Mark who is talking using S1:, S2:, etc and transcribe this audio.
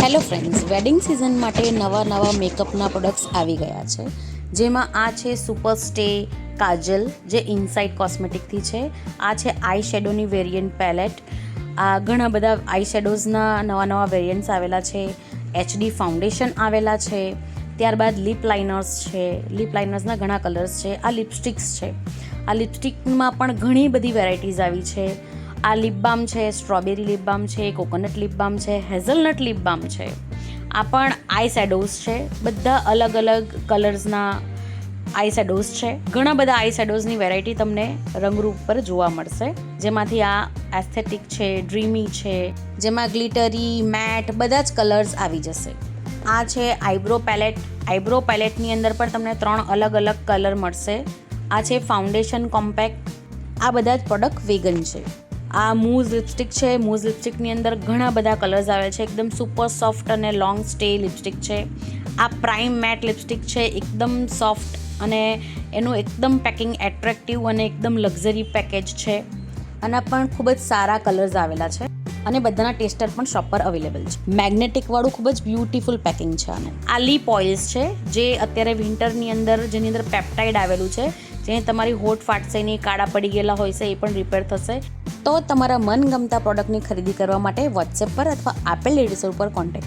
S1: Hello friends, wedding season માટે નવા મેકઅપના products આવી ગયા છે. જેમાં આ છે સુપર સ્ટે કાજલ, જે ઇનસાઇડ કોસ્મેટિકથી છે. આ છે આઈ શેડોની વેરિયન્ટ પેલેટ. આ ઘણા બધા આઈ શેડોઝના નવા વેરિયન્ટ્સ આવેલા છે. HD ફાઉન્ડેશન આવેલા છે. ત્યારબાદ લિપ લાઇનર્સ છે. લિપ લાઇનર્સના ઘણા કલર્સ છે. આ લિપસ્ટિક્સ છે. આ લિપસ્ટિકમાં પણ ઘણી બધી વેરાયટીઝ આવી છે. આ લિપ બામ છે, સ્ટ્રોબેરી લિપ બામ છે, કોકોનટ લિપ બામ છે, હેઝલનટ લિપ બામ છે. આ પણ આઈ શેડોઝ છે. બધા અલગ અલગ કલર્સના આઈ શેડોઝ છે. ઘણા બધા આઈ શેડોઝની વેરાયટી તમને રંગરૂપ પર જોવા મળશે. જેમાંથી આ એસ્થેટિક છે, ડ્રીમી છે, જેમાં ગ્લિટરી, મેટ બધા જ કલર્સ આવી જશે. આ છે આઈબ્રો પેલેટ. આઈબ્રો પેલેટની અંદર પણ તમને 3 અલગ અલગ કલર મળશે. આ છે ફાઉન્ડેશન કોમ્પેક્ટ. આ બધા જ પ્રોડક્ટ વેગન છે. આ મૂઝ લિપસ્ટિક છે. મૂઝ લિપસ્ટિકની અંદર ઘણા બધા કલર્સ આવે છે. એકદમ સુપર સોફ્ટ અને લોંગ સ્ટે લિપસ્ટિક છે. આ પ્રાઇમ મેટ લિપસ્ટિક છે. એકદમ સોફ્ટ અને એનું એકદમ પેકિંગ એટ્રેક્ટિવ અને એકદમ લક્ઝરી પેકેજ છે. આના પણ ખૂબ જ સારા કલર્સ આવેલા છે અને બધાના ટેસ્ટર પણ શોપ પર અવેલેબલ છે. મેગ્નેટિક વાળું ખૂબ જ બ્યુટીફુલ પેકિંગ છે આનું. આ લિપ ઓઇલ્સ છે, જે અત્યારે વિન્ટરની અંદર જેની અંદર પેપ્ટાઇડ આવેલું છે, જે તમારી હોઠ ફાટશે નહીં, કાળા પડી ગયેલા હોય છે એ પણ રિપેર થશે. તો તમારા મનગમતા પ્રોડક્ટની ખરીદી કરવા માટે વોટ્સએપ પર અથવા આપેલ એડ્રેસ ઉપર કોન્ટેક્ટ